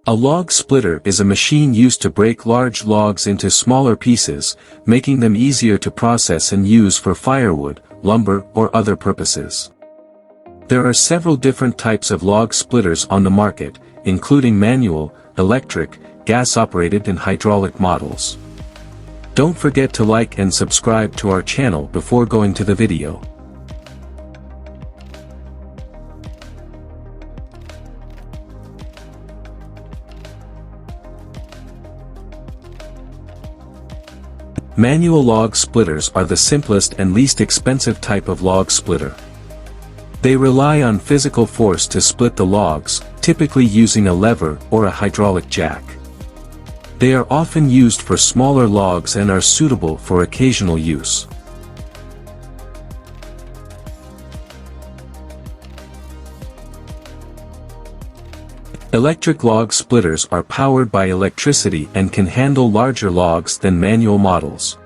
A log splitter is a machine used to break large logs into smaller pieces, making them easier to process and use for firewood, lumber, or other purposes. There are several different types of log splitters on the market, including manual, electric, gas-operated and hydraulic models. Don't forget to like and subscribe to our channel before going to the video. Manual log splitters are the simplest and least expensive type of log splitter. They rely on physical force to split the logs, typically using a lever or a hydraulic jack. They are often used for smaller logs and are suitable for occasional use. Electric log splitters are powered by electricity and can handle larger logs than manual models.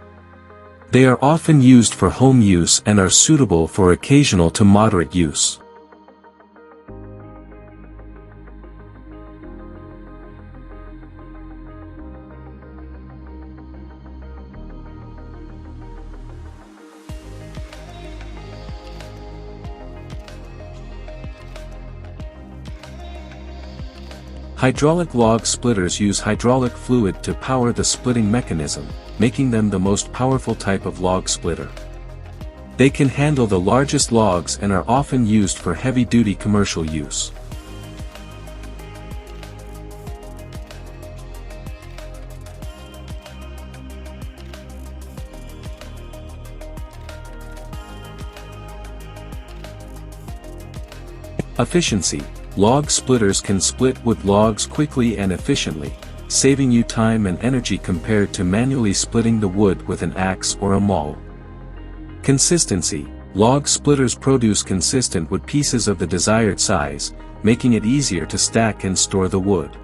They are often used for home use and are suitable for occasional to moderate use. Hydraulic log splitters use hydraulic fluid to power the splitting mechanism, making them the most powerful type of log splitter. They can handle the largest logs and are often used for heavy-duty commercial use. Efficiency. Log splitters can split wood logs quickly and efficiently, saving you time and energy compared to manually splitting the wood with an axe or a maul. Consistency. Log splitters produce consistent wood pieces of the desired size, making it easier to stack and store the wood.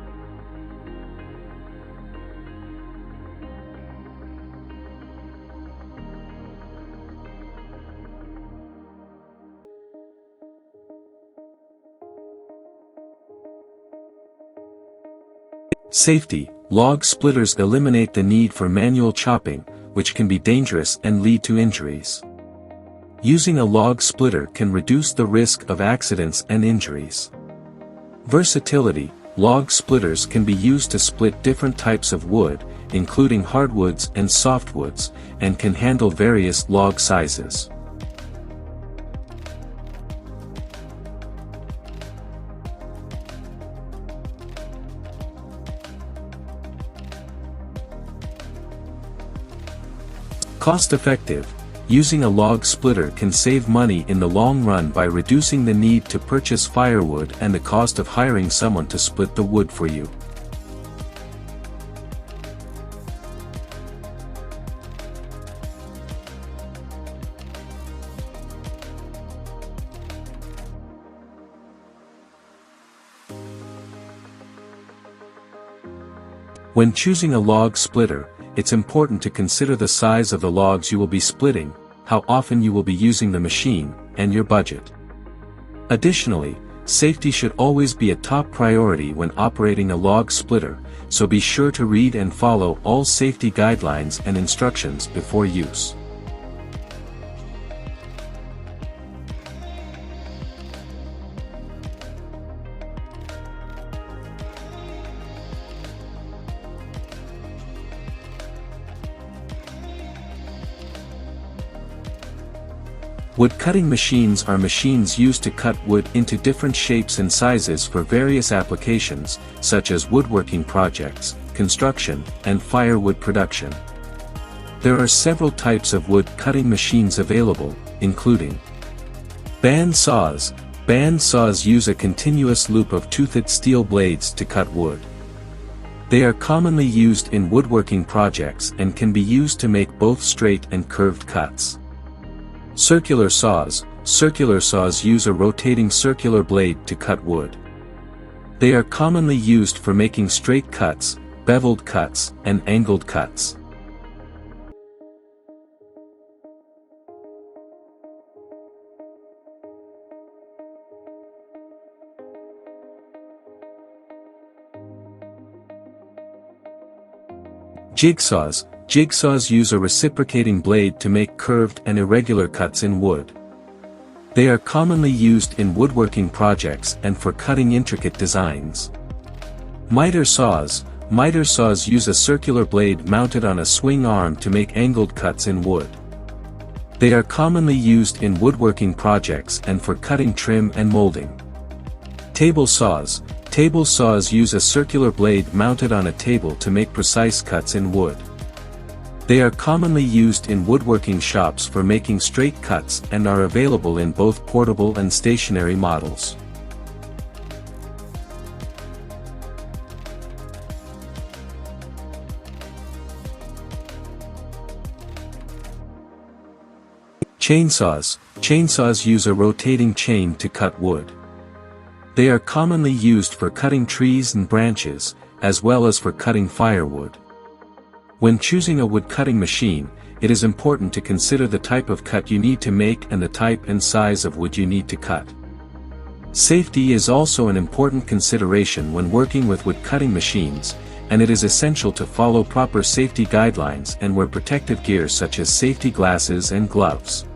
Safety. Log splitters eliminate the need for manual chopping, which can be dangerous and lead to injuries. Using a log splitter can reduce the risk of accidents and injuries. Versatility. Log splitters can be used to split different types of wood, including hardwoods and softwoods, and can handle various log sizes. Cost-effective. Using a log splitter can save money in the long run by reducing the need to purchase firewood and the cost of hiring someone to split the wood for you. When choosing a log splitter, it's important to consider the size of the logs you will be splitting, how often you will be using the machine, and your budget. Additionally, safety should always be a top priority when operating a log splitter, so be sure to read and follow all safety guidelines and instructions before use. Wood cutting machines are machines used to cut wood into different shapes and sizes for various applications, such as woodworking projects, construction, and firewood production. There are several types of wood cutting machines available, including band saws. Band saws use a continuous loop of toothed steel blades to cut wood. They are commonly used in woodworking projects and can be used to make both straight and curved cuts. Circular saws. Circular saws use a rotating circular blade to cut wood. They are commonly used for making straight cuts, beveled cuts, and angled cuts. Jigsaws. Jigsaws use a reciprocating blade to make curved and irregular cuts in wood. They are commonly used in woodworking projects and for cutting intricate designs. Miter saws. Miter saws use a circular blade mounted on a swing arm to make angled cuts in wood. They are commonly used in woodworking projects and for cutting trim and molding. Table saws. Table saws use a circular blade mounted on a table to make precise cuts in wood. They are commonly used in woodworking shops for making straight cuts and are available in both portable and stationary models. Chainsaws. Chainsaws use a rotating chain to cut wood. They are commonly used for cutting trees and branches, as well as for cutting firewood. When choosing a wood-cutting machine, it is important to consider the type of cut you need to make and the type and size of wood you need to cut. Safety is also an important consideration when working with wood-cutting machines, and it is essential to follow proper safety guidelines and wear protective gear such as safety glasses and gloves.